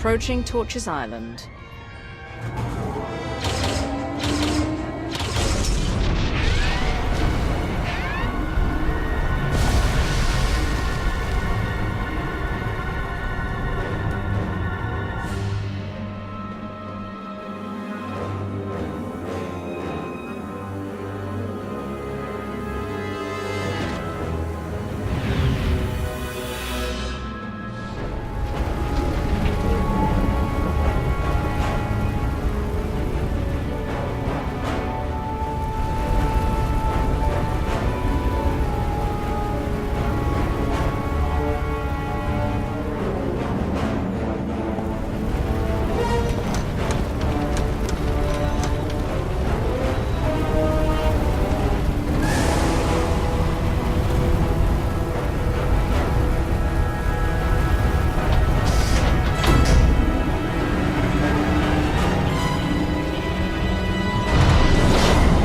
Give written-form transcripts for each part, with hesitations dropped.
Approaching Torches Island.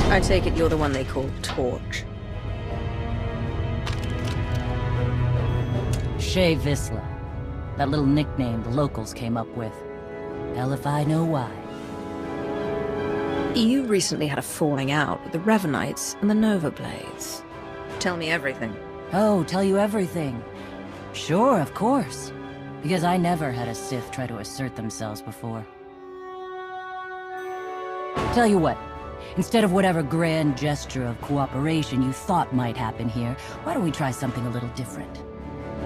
I take it you're the one they call Torch. Shay Visla. That little nickname the locals came up with. Hell if I know why. You recently had a falling out with the Revanites and the Nova Blades. Tell me everything. Oh, tell you everything. Sure, of course. Because I never had a Sith try to assert themselves before. Tell you what. Instead of whatever grand gesture of cooperation you thought might happen here, why don't we try something a little different?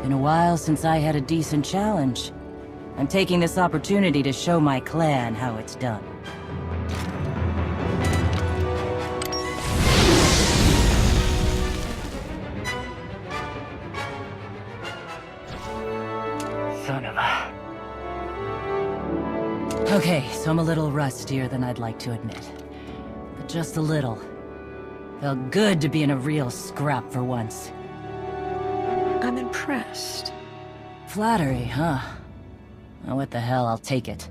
Been a while since I had a decent challenge. I'm taking this opportunity to show my clan how it's done. Son of a... Okay, so I'm a little rustier than I'd like to admit. But just a little. Felt good to be in a real scrap for once. I'm impressed. Flattery, huh? Oh, what the hell, I'll take it.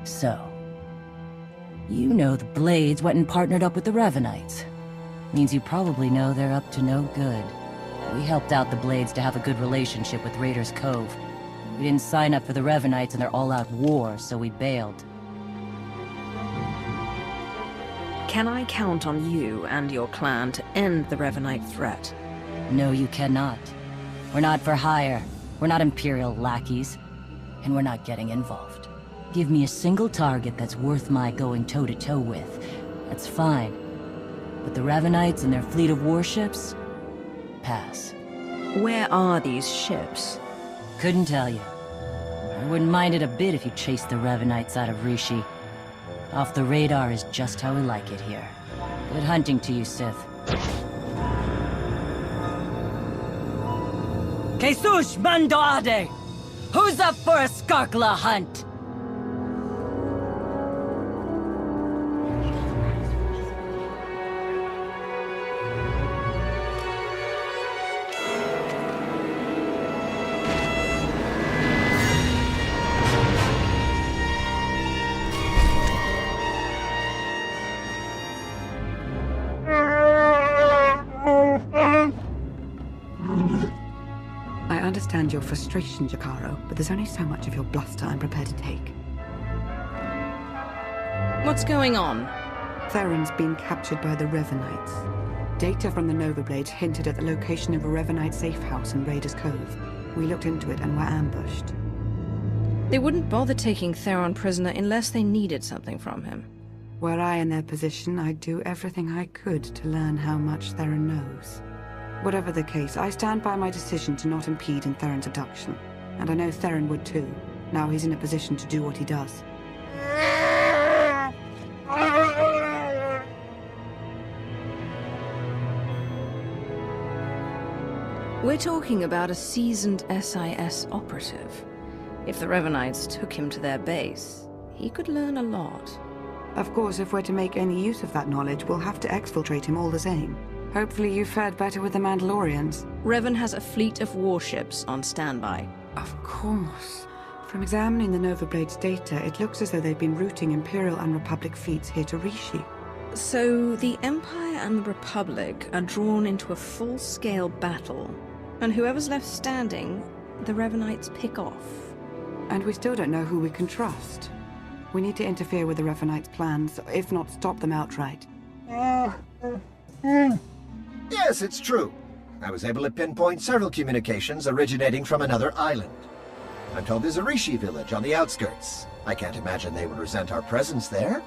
So... You know the Blades went and partnered up with the Revanites. Means you probably know they're up to no good. We helped out the Blades to have a good relationship with Raiders Cove. We didn't sign up for the Revanites in their all-out war, so we bailed. Can I count on you and your clan to end the Revanite threat? No, you cannot. We're not for hire. We're not Imperial lackeys. And we're not getting involved. Give me a single target that's worth my going toe-to-toe with. That's fine. But the Revanites and their fleet of warships? Pass. Where are these ships? Couldn't tell you. I wouldn't mind it a bit if you chased the Revanites out of Rishi. Off the radar is just how we like it here. Good hunting to you, Sith. Jesus Mandoade! Who's up for a Skarkla hunt? I understand your frustration, Jakaro, but there's only so much of your bluster I'm prepared to take. What's going on? Theron's been captured by the Revanites. Data from the Nova Blades hinted at the location of a Revanite safe house in Raiders Cove. We looked into it and were ambushed. They wouldn't bother taking Theron prisoner unless they needed something from him. Were I in their position, I'd do everything I could to learn how much Theron knows. Whatever the case, I stand by my decision to not impede in Theron's abduction. And I know Theron would too. Now he's in a position to do what he does. We're talking about a seasoned SIS operative. If the Revanites took him to their base, he could learn a lot. Of course, if we're to make any use of that knowledge, we'll have to exfiltrate him all the same. Hopefully you fared better with the Mandalorians. Revan has a fleet of warships on standby. Of course. From examining the Nova Blades data, it looks as though they've been routing Imperial and Republic fleets here to Rishi. So the Empire and the Republic are drawn into a full-scale battle, and whoever's left standing, the Revanites pick off. And we still don't know who we can trust. We need to interfere with the Revanites' plans, if not stop them outright. Yes, it's true. I was able to pinpoint several communications originating from another island. I'm told there's a Rishi village on the outskirts. I can't imagine they would resent our presence there.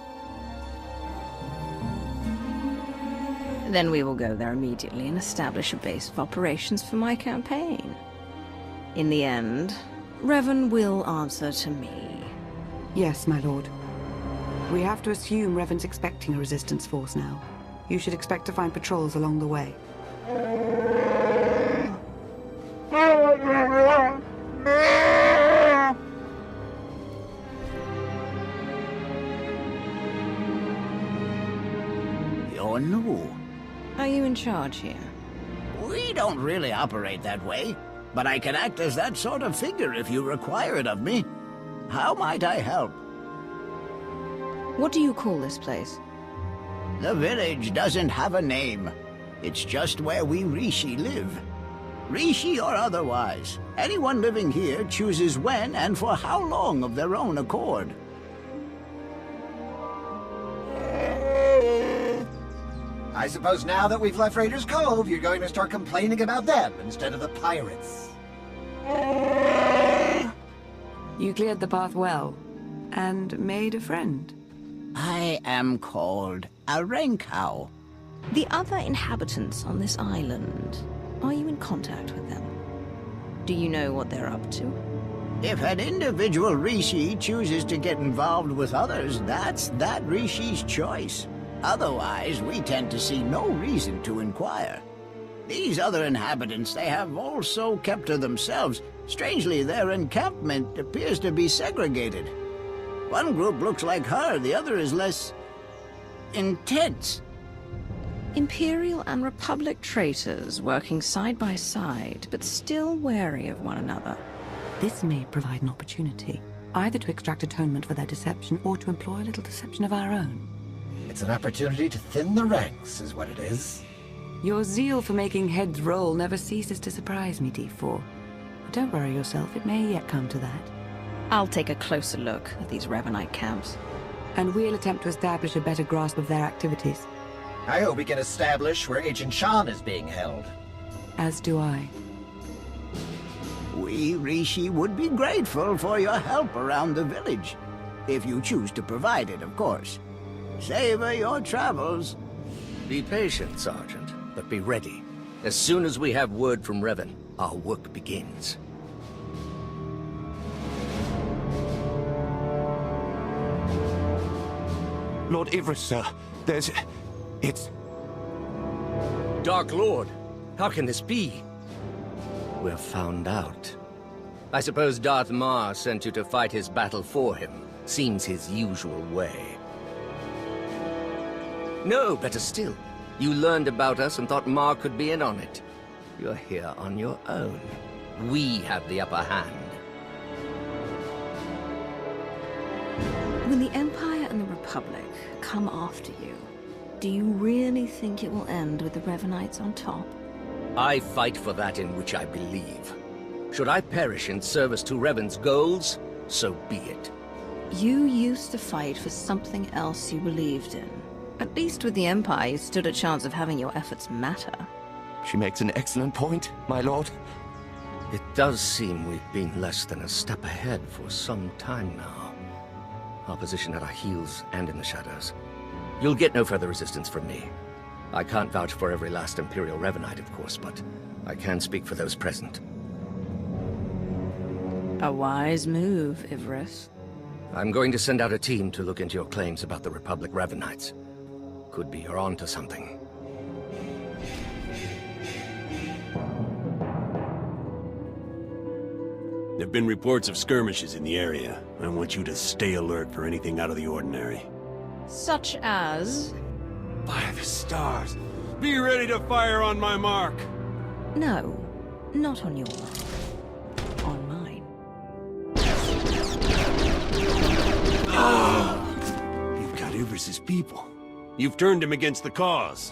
Then we will go there immediately and establish a base of operations for my campaign. In the end, Revan will answer to me. Yes, my lord. We have to assume Revan's expecting a resistance force now. You should expect to find patrols along the way. You're new. Are you in charge here? We don't really operate that way, but I can act as that sort of figure if you require it of me. How might I help? What do you call this place? The village doesn't have a name. It's just where we Rishi live. Rishi or otherwise, anyone living here chooses when and for how long of their own accord. I suppose now that we've left Raiders Cove, you're going to start complaining about them instead of the pirates. You cleared the path well, and made a friend. I am called a Renkau. The other inhabitants on this island, are you in contact with them? Do you know what they're up to? If an individual Rishi chooses to get involved with others, that's that Rishi's choice. Otherwise, we tend to see no reason to inquire. These other inhabitants, they have also kept to themselves. Strangely, their encampment appears to be segregated. One group looks like her, the other is less intense. Imperial and Republic traitors working side by side, but still wary of one another. This may provide an opportunity, either to extract atonement for their deception or to employ a little deception of our own. It's an opportunity to thin the ranks, is what it is. Your zeal for making heads roll never ceases to surprise me, D4. But don't worry yourself, it may yet come to that. I'll take a closer look at these Revanite camps. And we'll attempt to establish a better grasp of their activities. I hope we can establish where Agent Shan is being held. As do I. We Rishi would be grateful for your help around the village. If you choose to provide it, of course. Savor your travels. Be patient, Sergeant, but be ready. As soon as we have word from Revan, our work begins. Lord Ivris, sir. It's... Dark Lord, how can this be? We're found out. I suppose Darth Mar sent you to fight his battle for him. Seems his usual way. No, better still. You learned about us and thought Mar could be in on it. You're here on your own. We have the upper hand. When the Empire and the Republic come after you, do you really think it will end with the Revanites on top? I fight for that in which I believe. Should I perish in service to Revan's goals, so be it. You used to fight for something else you believed in. At least with the Empire, you stood a chance of having your efforts matter. She makes an excellent point, my lord. It does seem we've been less than a step ahead for some time now. Our position at our heels and in the shadows. You'll get no further resistance from me. I can't vouch for every last Imperial Revanite, of course, but I can speak for those present. A wise move, Ivris. I'm going to send out a team to look into your claims about the Republic Revanites. Could be you're onto something. There've been reports of skirmishes in the area. I want you to stay alert for anything out of the ordinary. Such as? By the stars! Be ready to fire on my mark! No, not on your mark. On mine. You've got Ivris's people. You've turned him against the cause.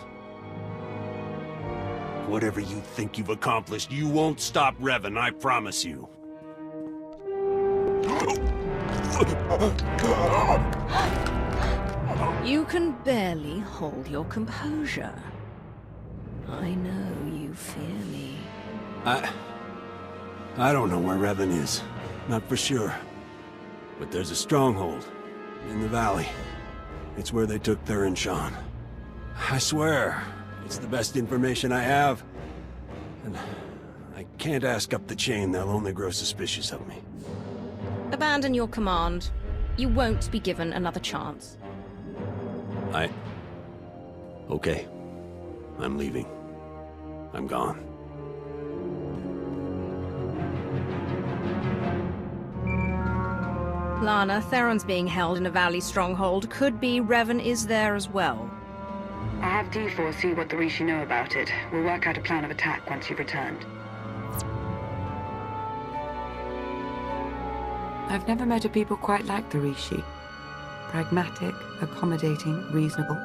Whatever you think you've accomplished, you won't stop Revan, I promise you. You can barely hold your composure. I know you fear me. I don't know where Revan is. Not for sure. But there's a stronghold in the valley. It's where they took Theron Shan. I swear, it's the best information I have. And I can't ask up the chain, they'll only grow suspicious of me. Abandon your command. You won't be given another chance. Okay. I'm leaving. I'm gone. Lana, Theron's being held in a valley stronghold. Could be Revan is there as well. I have D4 see what the Rishi know about it. We'll work out a plan of attack once you've returned. I've never met a people quite like the Rishi. Pragmatic, accommodating, reasonable.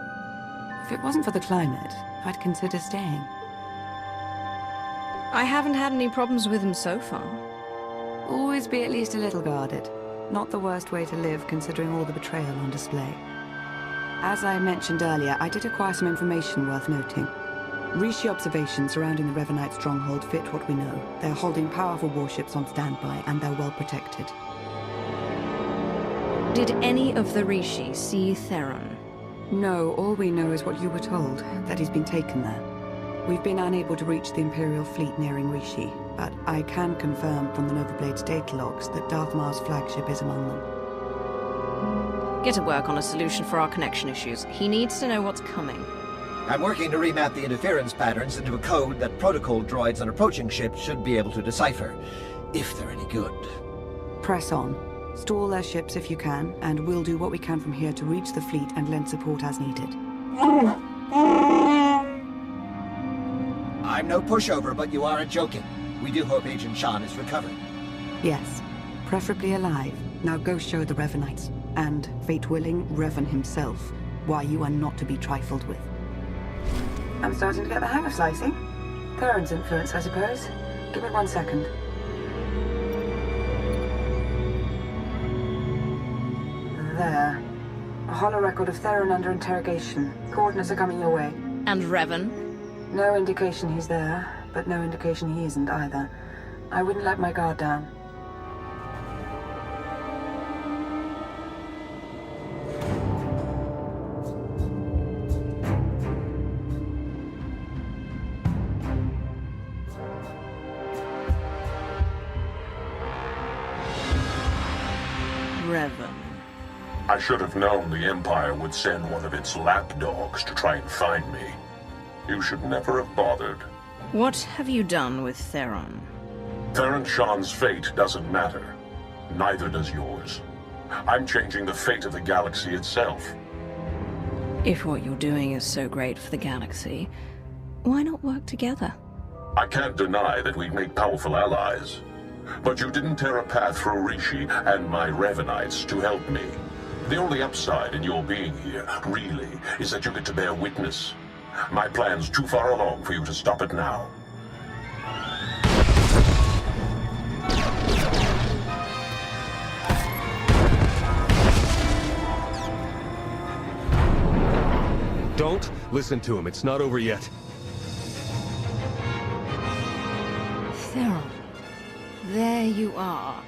If it wasn't for the climate, I'd consider staying. I haven't had any problems with him so far. Always be at least a little guarded. Not the worst way to live, considering all the betrayal on display. As I mentioned earlier, I did acquire some information worth noting. Rishi observations surrounding the Revanite stronghold fit what we know. They're holding powerful warships on standby, and they're well protected. Did any of the Rishi see Theron? No, all we know is what you were told, that he's been taken there. We've been unable to reach the Imperial fleet nearing Rishi, but I can confirm from the Novablade's data logs that Darth Mar's flagship is among them. Get to work on a solution for our connection issues. He needs to know what's coming. I'm working to remap the interference patterns into a code that protocol droids on approaching ships should be able to decipher, if they're any good. Press on. Stall their ships if you can, and we'll do what we can from here to reach the fleet and lend support as needed. I'm no pushover, but you aren't joking. We do hope Agent Shan is recovered. Yes, preferably alive. Now go show the Revanites, and, fate willing, Revan himself, why you are not to be trifled with. I'm starting to get the hang of slicing. Theron's influence, I suppose. Give me 1 second. There. A hollow record of Theron under interrogation. Coordinates are coming your way. And Revan? No indication he's there, but no indication he isn't either. I wouldn't let my guard down. Revan. I should have known the Empire would send one of its lapdogs to try and find me. You should never have bothered. What have you done with Theron? Theron Shan's fate doesn't matter. Neither does yours. I'm changing the fate of the galaxy itself. If what you're doing is so great for the galaxy, why not work together? I can't deny that we'd make powerful allies. But you didn't tear a path through Rishi and my Revanites to help me. The only upside in your being here, really, is that you get to bear witness. My plan's too far along for you to stop it now. Don't listen to him. It's not over yet. Theron. There you are.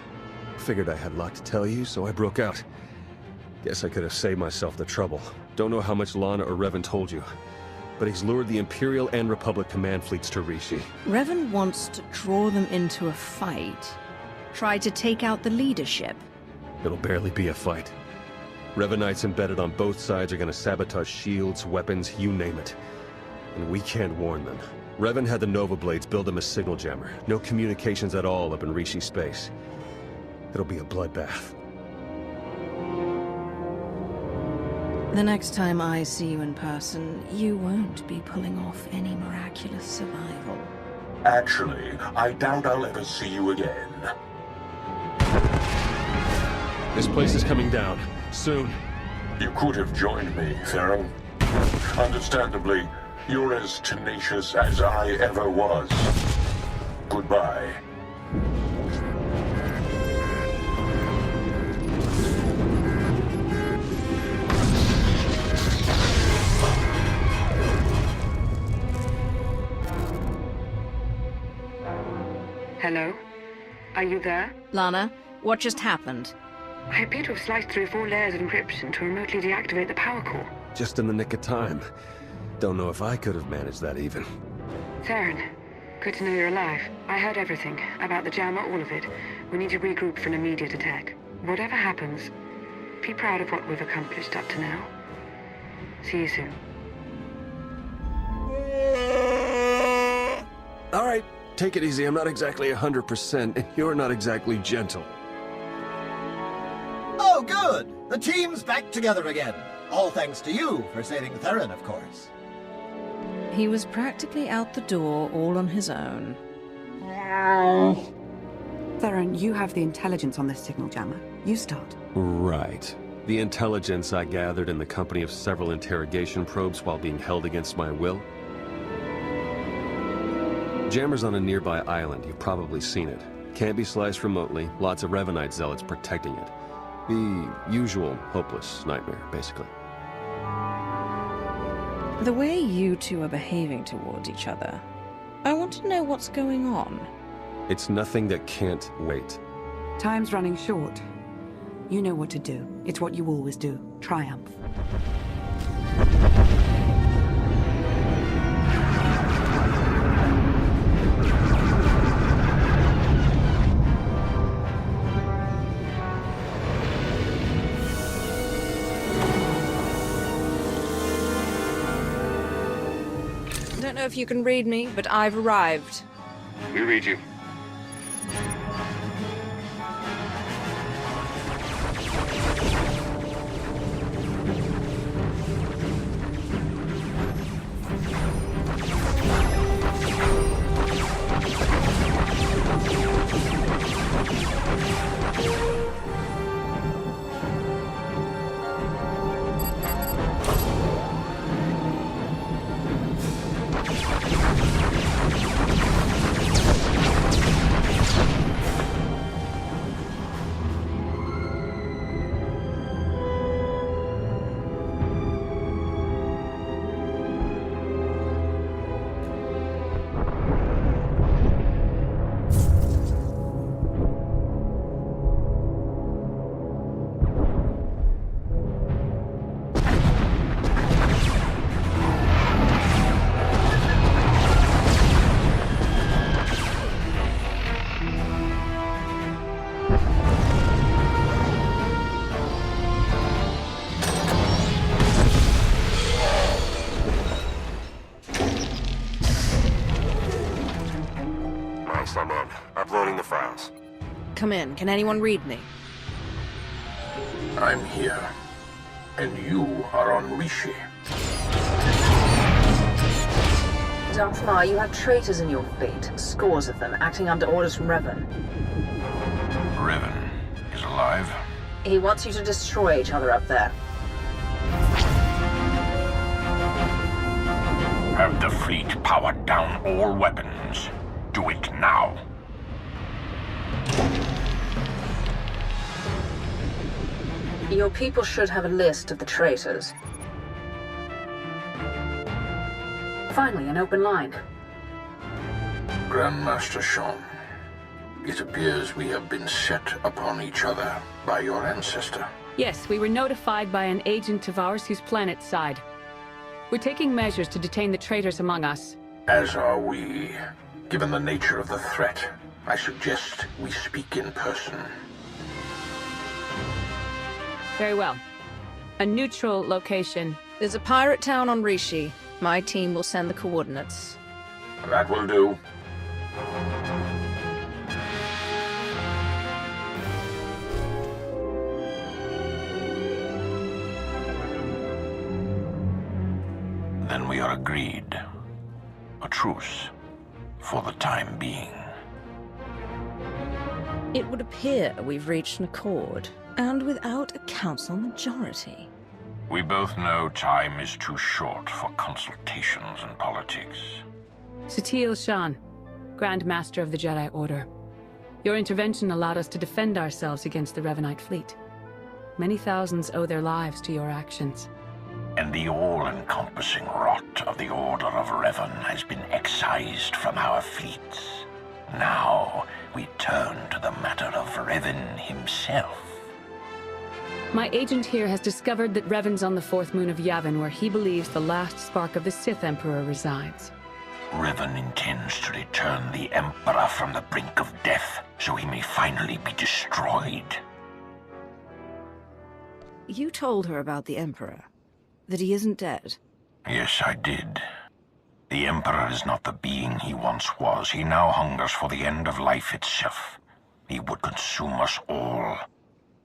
Figured I had a lot to tell you, so I broke out. Guess I could have saved myself the trouble. Don't know how much Lana or Revan told you, but he's lured the Imperial and Republic command fleets to Rishi. Revan wants to draw them into a fight. Try to take out the leadership. It'll barely be a fight. Revanites embedded on both sides are gonna sabotage shields, weapons, you name it. And we can't warn them. Revan had the Nova Blades build him a signal jammer. No communications at all up in Rishi space. It'll be a bloodbath. The next time I see you in person, you won't be pulling off any miraculous survival. Actually, I doubt I'll ever see you again. This place is coming down. Soon. You could have joined me, Theron. Understandably, you're as tenacious as I ever was. Goodbye. Hello? Are you there? Lana, what just happened? I appear to have sliced through 4 layers of encryption to remotely deactivate the power core. Just in the nick of time. Don't know if I could have managed that even. Theron, good to know you're alive. I heard everything. About the jammer, all of it. We need to regroup for an immediate attack. Whatever happens, be proud of what we've accomplished up to now. See you soon. All right, take it easy. I'm not exactly 100%, and you're not exactly gentle. Oh, good! The team's back together again. All thanks to you for saving Theron, of course. He was practically out the door all on his own. Theron, you have the intelligence on this signal jammer. You start. Right. The intelligence I gathered in the company of several interrogation probes while being held against my will. Jammer's on a nearby island. You've probably seen it. Can't be sliced remotely. Lots of Revanite zealots protecting it. The usual hopeless nightmare, basically. The way you two are behaving towards each other, I want to know what's going on. It's nothing that can't wait. Time's running short. You know what to do. It's what you always do. Triumph. I don't know if you can read me, but I've arrived. We read you. I'm in. Uploading the files. Come in. Can anyone read me? I'm here. And you are on Rishi. Darthmar, you have traitors in your fleet. Scores of them, acting under orders from Revan. Revan is alive? He wants you to destroy each other up there. Have the fleet power down all weapons. Do it now. Your people should have a list of the traitors. Finally, an open line. Grandmaster Sean, it appears we have been set upon each other by your ancestor. Yes, we were notified by an agent of ours whose planet's side. We're taking measures to detain the traitors among us. As are we. Given the nature of the threat, I suggest we speak in person. Very well. A neutral location. There's a pirate town on Rishi. My team will send the coordinates. That will do. Then we are agreed. A truce. For the time being. It would appear we've reached an accord, and without a council majority. We both know time is too short for consultations and politics. Satele Shan, Grand Master of the Jedi Order. Your intervention allowed us to defend ourselves against the Revanite fleet. Many thousands owe their lives to your actions. And the all-encompassing rot of the Order of Revan has been excised from our fleets. Now, we turn to the matter of Revan himself. My agent here has discovered that Revan's on the fourth moon of Yavin, where he believes the last spark of the Sith Emperor resides. Revan intends to return the Emperor from the brink of death, so he may finally be destroyed. You told her about the Emperor? That he isn't dead? Yes, I did. The Emperor is not the being he once was. He now hungers for the end of life itself. He would consume us all.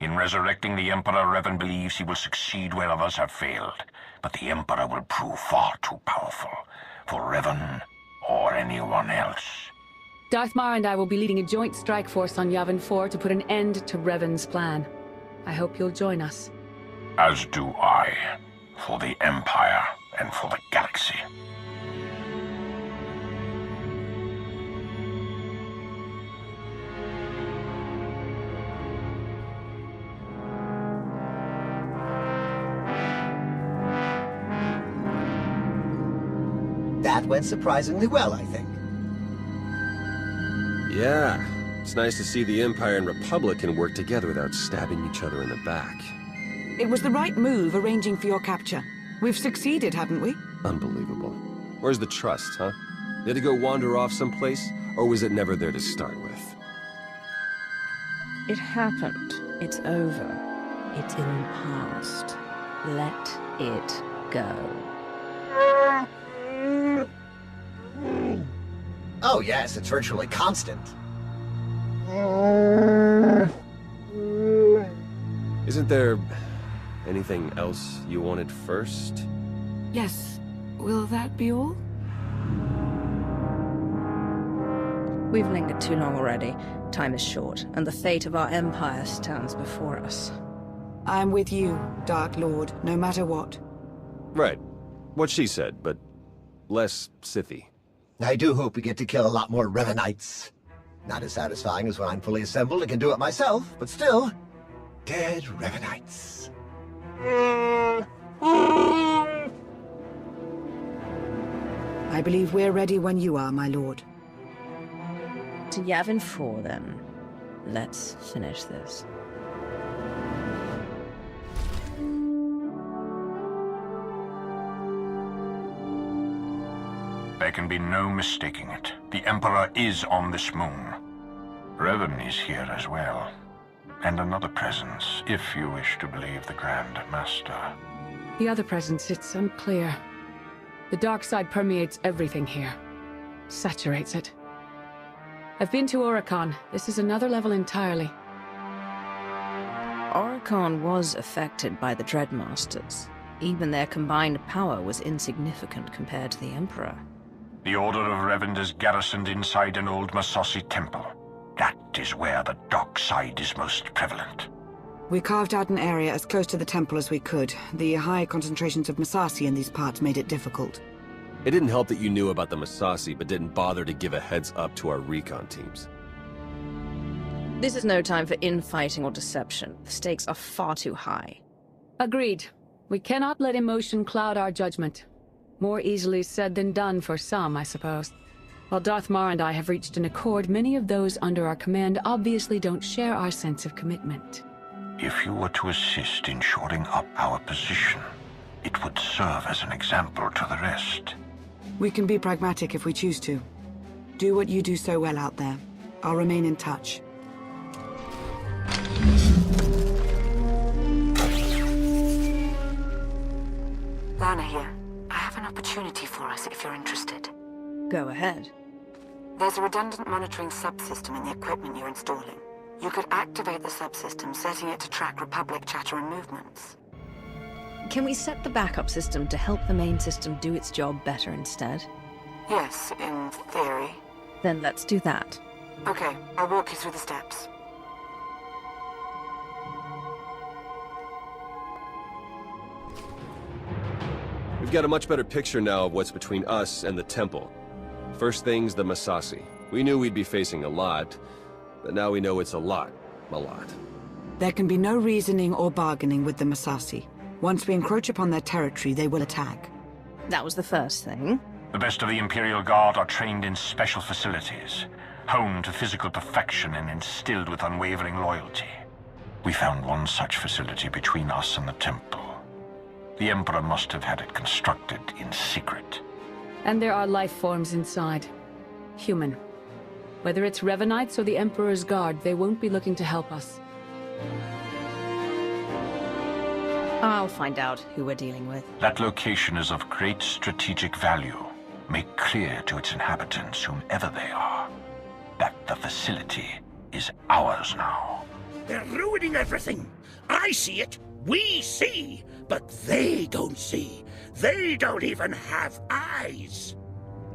In resurrecting the Emperor, Revan believes he will succeed where others have failed. But the Emperor will prove far too powerful for Revan or anyone else. Darth Mar and I will be leading a joint strike force on Yavin 4 to put an end to Revan's plan. I hope you'll join us. As do I. For the Empire and for the galaxy. That went surprisingly well, I think. Yeah. It's nice to see the Empire and Republic can work together without stabbing each other in the back. It was the right move arranging for your capture. We've succeeded, haven't we? Unbelievable. Where's the trust, huh? Did it go wander off someplace, or was it never there to start with? It happened. It's over. It's in the past. Let it go. Oh yes, it's virtually constant. Isn't there anything else you wanted first? Yes. Will that be all? We've lingered too long already. Time is short, and the fate of our empire stands before us. I'm with you, Dark Lord, no matter what. Right. What she said, but less Sithy. I do hope we get to kill a lot more Revanites. Not as satisfying as when I'm fully assembled and can do it myself, but still, dead Revanites. I believe we're ready when you are, my lord. To Yavin 4, then. Let's finish this. There can be no mistaking it. The Emperor is on this moon. Revan is here as well. And another presence, if you wish to believe the Grand Master. The other presence, it's unclear. The dark side permeates everything here. Saturates it. I've been to Oricon. This is another level entirely. Oricon was affected by the Dreadmasters. Even their combined power was insignificant compared to the Emperor. The Order of Revan is garrisoned inside an old Massassi temple. That is where the dark side is most prevalent. We carved out an area as close to the temple as we could. The high concentrations of Massassi in these parts made it difficult. It didn't help that you knew about the Massassi, but didn't bother to give a heads up to our recon teams. This is no time for infighting or deception. The stakes are far too high. Agreed. We cannot let emotion cloud our judgment. More easily said than done for some, I suppose. While Darth Mar and I have reached an accord, many of those under our command obviously don't share our sense of commitment. If you were to assist in shoring up our position, it would serve as an example to the rest. We can be pragmatic if we choose to. Do what you do so well out there. I'll remain in touch. Lana here. I have an opportunity for us if you're interested. Go ahead. There's a redundant monitoring subsystem in the equipment you're installing. You could activate the subsystem, setting it to track Republic chatter and movements. Can we set the backup system to help the main system do its job better instead? Yes, in theory. Then let's do that. Okay, I'll walk you through the steps. We've got a much better picture now of what's between us and the temple. First thing's the Massassi. We knew we'd be facing a lot, but now we know it's a lot. A lot. There can be no reasoning or bargaining with the Massassi. Once we encroach upon their territory, they will attack. That was the first thing. The best of the Imperial Guard are trained in special facilities. honed to physical perfection and instilled with unwavering loyalty. We found one such facility between us and the temple. The Emperor must have had it constructed in secret. And there are life forms inside. Human. Whether it's Revanites or the Emperor's Guard, they won't be looking to help us. I'll find out who we're dealing with. That location is of great strategic value. Make clear to its inhabitants, whomever they are, that the facility is ours now. They're ruining everything. I see it. We see. But they don't see. They don't even have eyes.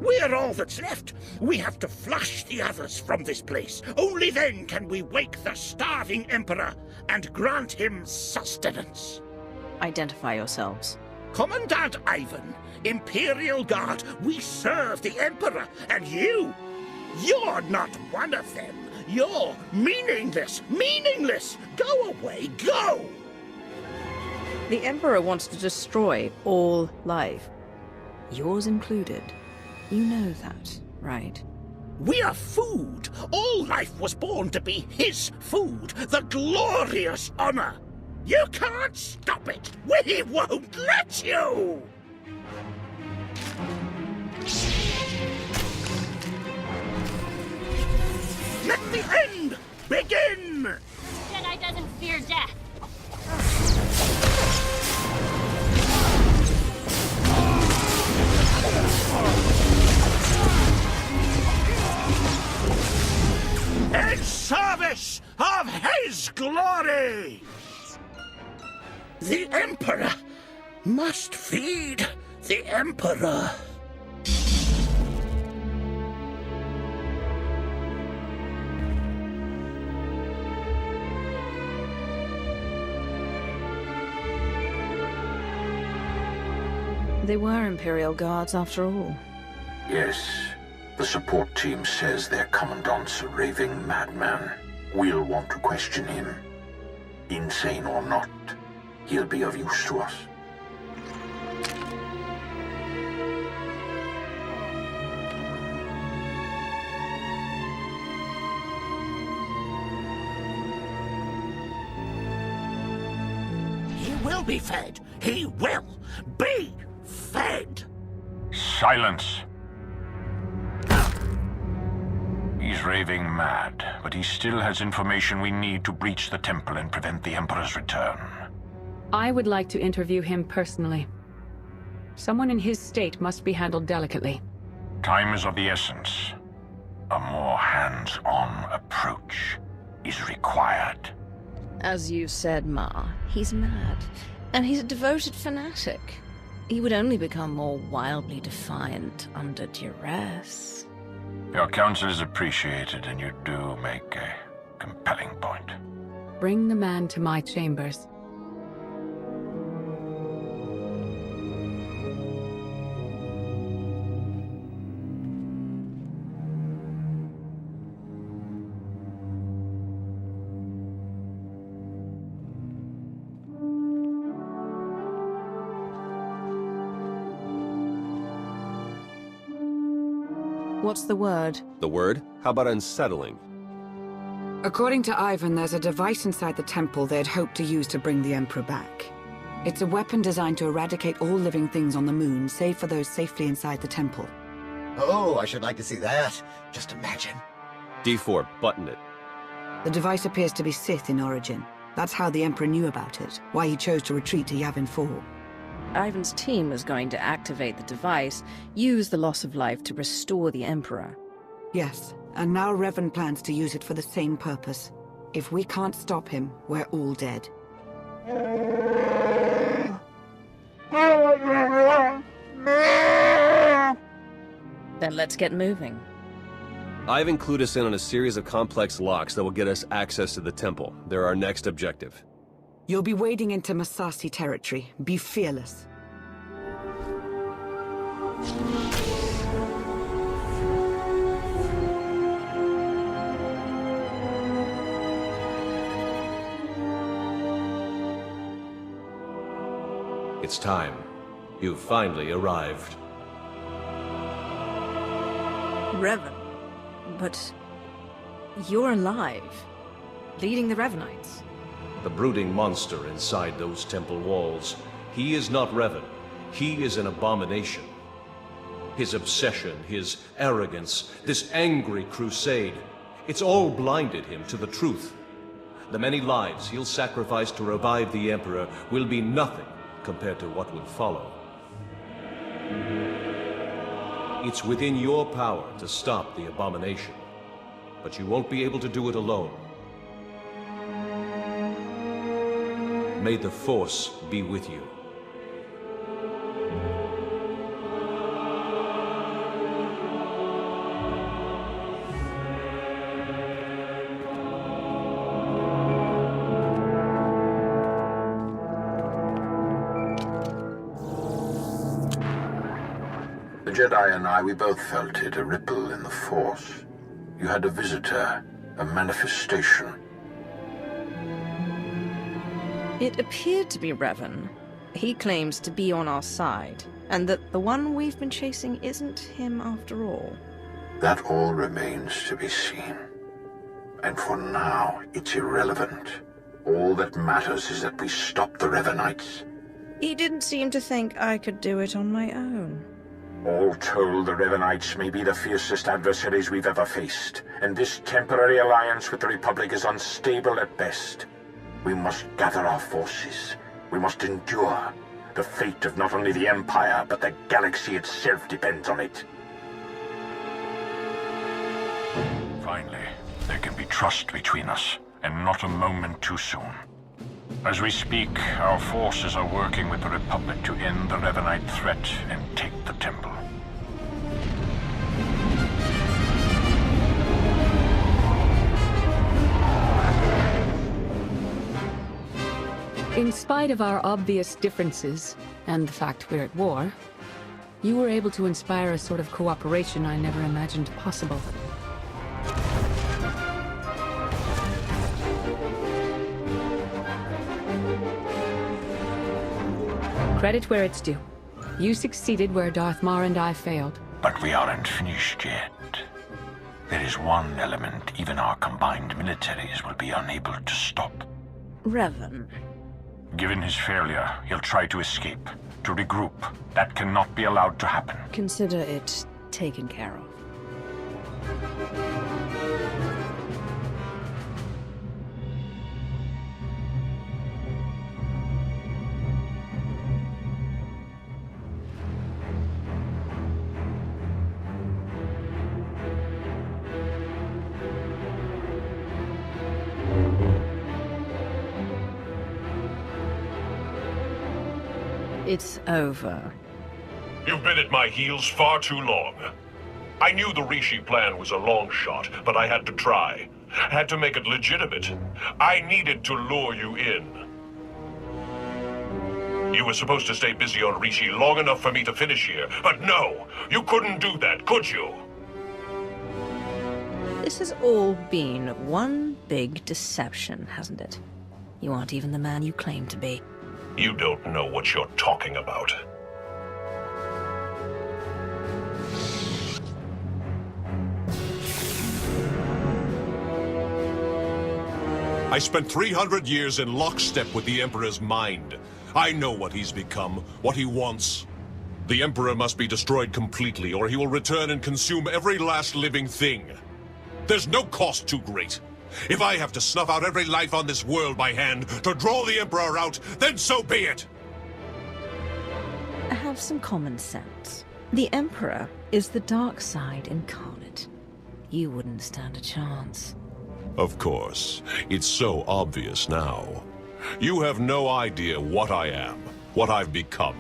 We're all that's left. We have to flush the others from this place. Only then can we wake the starving Emperor and grant him sustenance. Identify yourselves. Commandant Ivan, Imperial Guard, we serve the Emperor, and you're not one of them. You're meaningless, meaningless! Go away, go! The Emperor wants to destroy all life. Yours included. You know that, right? We are food. All life was born to be his food. The glorious honor. You can't stop it. We won't let you! Let the end begin! Jedi doesn't fear death. In service of his glory! The Emperor must feed the Emperor. They were Imperial Guards after all. Yes. The support team says their commandant's a raving madman. We'll want to question him. Insane or not, he'll be of use to us. He will be fed. He will be fed. Silence! He's raving mad, but he still has information we need to breach the temple and prevent the Emperor's return. I would like to interview him personally. Someone in his state must be handled delicately. Time is of the essence. A more hands-on approach is required. As you said, Ma, he's mad. And he's a devoted fanatic. He would only become more wildly defiant under duress. Your counsel is appreciated, and you do make a compelling point. Bring the man to my chambers. What's the word? The word? How about unsettling? According to Ivan, there's a device inside the temple they'd hoped to use to bring the Emperor back. It's a weapon designed to eradicate all living things on the moon, save for those safely inside the temple. Oh, I should like to see that. Just imagine. D4, button it. The device appears to be Sith in origin. That's how the Emperor knew about it, why he chose to retreat to Yavin 4. Ivan's team was going to activate the device, use the loss of life to restore the Emperor. Yes, and now Revan plans to use it for the same purpose. If we can't stop him, we're all dead. Then let's get moving. Ivan clued us in on a series of complex locks that will get us access to the temple. They're our next objective. You'll be wading into Masasi territory. Be fearless. It's time. You've finally arrived. Revan. But You're alive, leading the Revanites. The brooding monster inside those temple walls. He is not Revan. He is an abomination. His obsession, his arrogance, this angry crusade, it's all blinded him to the truth. The many lives he'll sacrifice to revive the Emperor will be nothing compared to what would follow. It's within your power to stop the abomination, but you won't be able to do it alone. May the Force be with you. The Jedi and I, we both felt it, a ripple in the Force. You had a visitor, a manifestation. It appeared to be Revan. He claims to be on our side, and that the one we've been chasing isn't him after all. That all remains to be seen. And for now, it's irrelevant. All that matters is that we stop the Revanites. He didn't seem to think I could do it on my own. All told, the Revanites may be the fiercest adversaries we've ever faced, and this temporary alliance with the Republic is unstable at best. We must gather our forces. We must endure. The fate of not only the Empire, but the galaxy itself depends on it. Finally, there can be trust between us, and not a moment too soon. As we speak, our forces are working with the Republic to end the Revanite threat and take the temple. In spite of our obvious differences, and the fact we're at war, you were able to inspire a sort of cooperation I never imagined possible. Credit where it's due. You succeeded where Darth Mar and I failed. But we aren't finished yet. There is one element even our combined militaries will be unable to stop. Revan. Given his failure, he'll try to escape, to regroup. That cannot be allowed to happen. Consider it taken care of. It's over. You've been at my heels far too long. I knew the Rishi plan was a long shot, but I had to try. Had to make it legitimate. I needed to lure you in. You were supposed to stay busy on Rishi long enough for me to finish here, but no! You couldn't do that, could you? This has all been one big deception, hasn't it? You aren't even the man you claim to be. You don't know what you're talking about. I spent 300 years in lockstep with the Emperor's mind. I know what he's become, what he wants. The Emperor must be destroyed completely, or he will return and consume every last living thing. There's no cost too great. If I have to snuff out every life on this world by hand to draw the Emperor out, then so be it! Have some common sense. The Emperor is the dark side incarnate. You wouldn't stand a chance. Of course. It's so obvious now. You have no idea what I am, what I've become.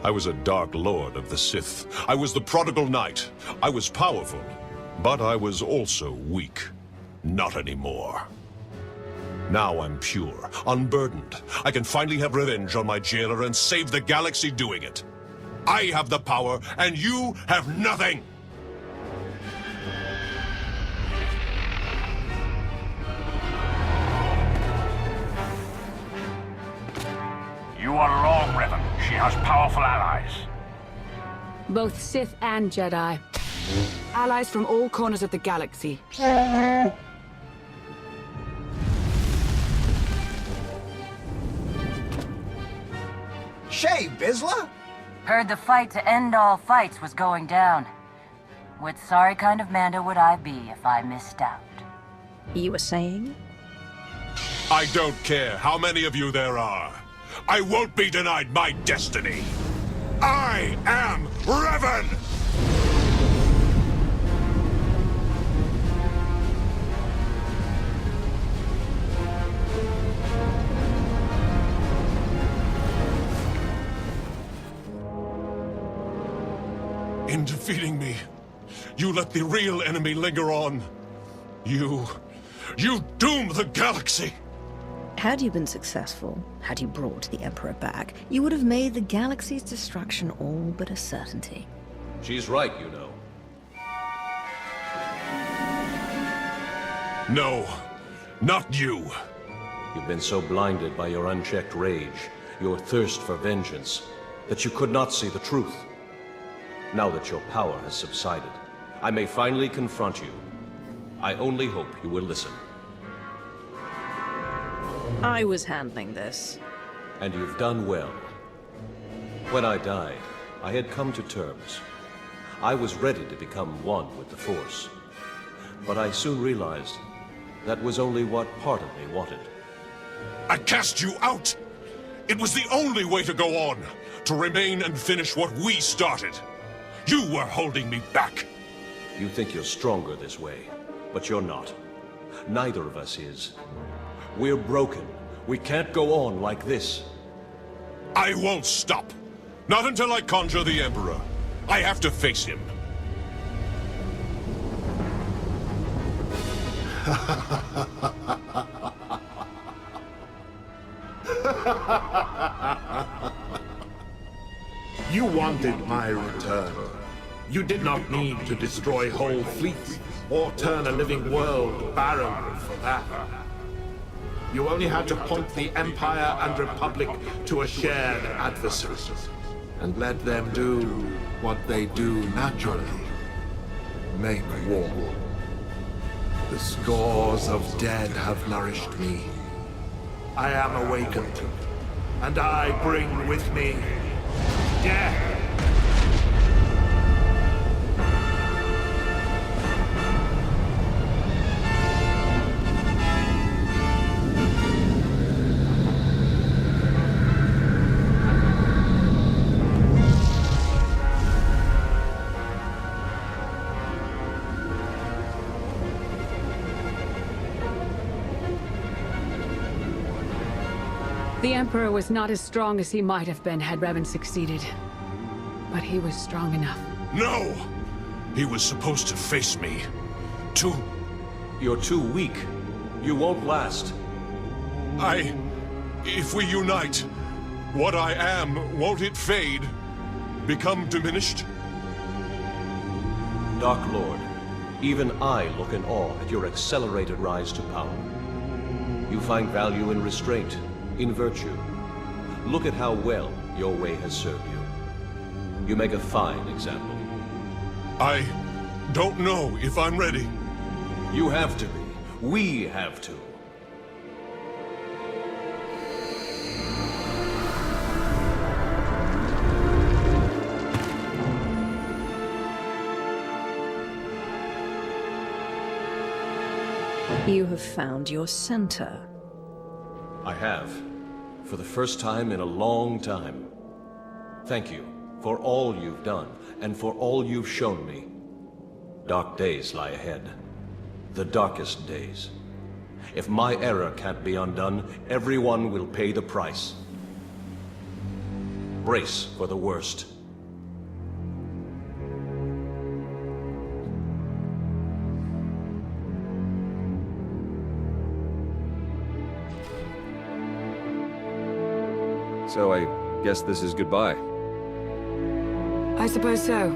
I was a Dark Lord of the Sith. I was the prodigal knight. I was powerful, but I was also weak. Not anymore. Now I'm pure, unburdened. I can finally have revenge on my jailer and save the galaxy doing it. I have the power, and you have nothing! You are wrong, Revan. She has powerful allies. Both Sith and Jedi. Allies from all corners of the galaxy. shave, Vizsla! Heard the fight to end all fights was going down. What sorry kind of Manda would I be if I missed out? You were saying? I don't care how many of you there are. I won't be denied my destiny. I am Revan! In defeating me, you let the real enemy linger on. You doom the galaxy! Had you been successful, had you brought the Emperor back, you would have made the galaxy's destruction all but a certainty. She's right, you know. No, not you. You've been so blinded by your unchecked rage, your thirst for vengeance, that you could not see the truth. Now that your power has subsided, I may finally confront you. I only hope you will listen. I was handling this. And you've done well. When I died, I had come to terms. I was ready to become one with the Force. But I soon realized that was only what part of me wanted. I cast you out! It was the only way to go on, to remain and finish what we started. You were holding me back. You think you're stronger this way, but you're not. Neither of us is. We're broken. We can't go on like this. I won't stop. Not until I conjure the Emperor. I have to face him. You wanted my return. You did not need to destroy whole fleets or turn a living world barren for that. You only had to point the Empire and Republic to a shared adversary and let them do what they do naturally. Make war. The scores of dead have nourished me. I am awakened, and I bring with me death. The Emperor was not as strong as he might have been had Revan succeeded. But he was strong enough. No! He was supposed to face me. You're too weak. You won't last. If we unite, what I am, won't it fade? Become diminished? Dark Lord, even I look in awe at your accelerated rise to power. You find value in restraint, in virtue. Look at how well your way has served you. You make a fine example. I don't know if I'm ready. You have to be. We have to. You have found your center. I have. For the first time in a long time. Thank you for all you've done, and for all you've shown me. Dark days lie ahead. The darkest days. If my error can't be undone, everyone will pay the price. Brace for the worst. So I guess this is goodbye. I suppose so.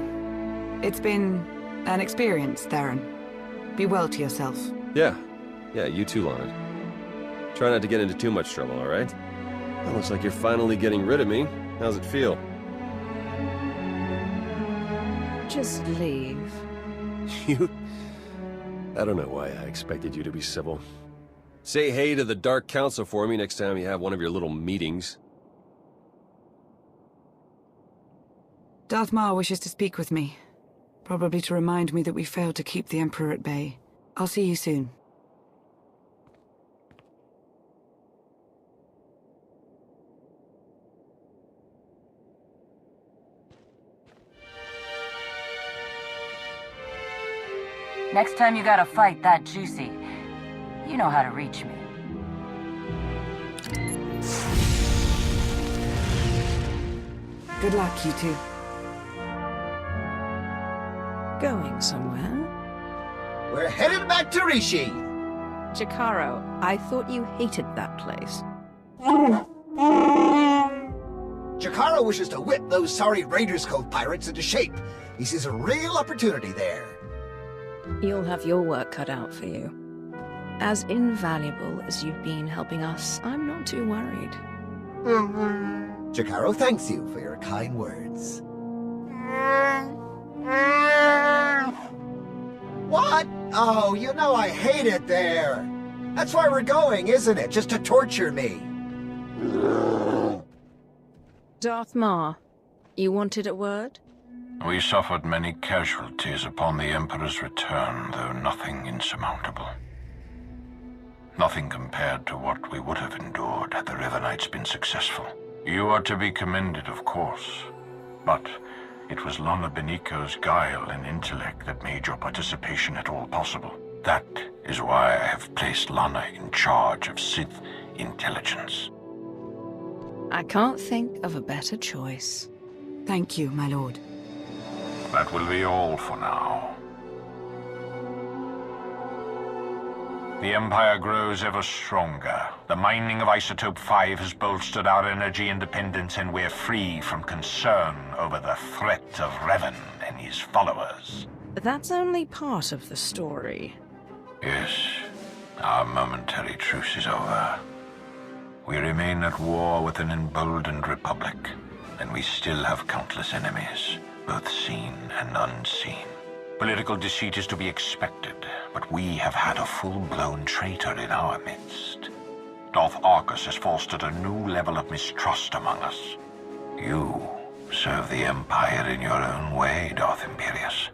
It's been an experience, Theron. Be well to yourself. Yeah, you too, Lana. Try not to get into too much trouble, all right? Well, looks like you're finally getting rid of me. How's it feel? Just leave. I don't know why I expected you to be civil. Say hey to the Dark Council for me next time you have one of your little meetings. Darth Maul wishes to speak with me. Probably to remind me that we failed to keep the Emperor at bay. I'll see you soon. Next time you got a fight that juicy, you know how to reach me. Good luck, you two. Going somewhere? We're headed back to Rishi. Jakaro, I thought you hated that place. Jakaro wishes to whip those sorry Raiders Cove pirates into shape. He sees a real opportunity there. You'll have your work cut out for you. As invaluable as you've been helping us, I'm not too worried. Jakaro thanks you for your kind words. What? Oh, you know I hate it there. That's why we're going, isn't it? Just to torture me. Darth Maul, you wanted a word? We suffered many casualties upon the Emperor's return, though nothing insurmountable. Nothing compared to what we would have endured had the Revanites been successful. You are to be commended, of course, but it was Lana Beniko's guile and intellect that made your participation at all possible. That is why I have placed Lana in charge of Sith intelligence. I can't think of a better choice. Thank you, my lord. That will be all for now. The Empire grows ever stronger. The mining of Isotope 5 has bolstered our energy independence, and we're free from concern over the threat of Revan and his followers. That's only part of the story. Yes, our momentary truce is over. We remain at war with an emboldened republic, and we still have countless enemies, both seen and unseen. Political deceit is to be expected, but we have had a full-blown traitor in our midst. Darth Arcus has fostered a new level of mistrust among us. You serve the Empire in your own way, Darth Imperius.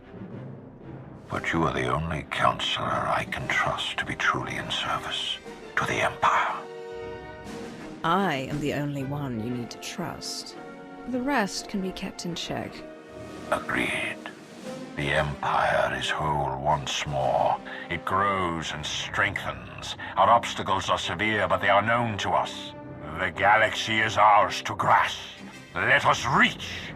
But you are the only counselor I can trust to be truly in service to the Empire. I am the only one you need to trust. The rest can be kept in check. Agreed. The Empire is whole once more. It grows and strengthens. Our obstacles are severe, but they are known to us. The galaxy is ours to grasp. Let us reach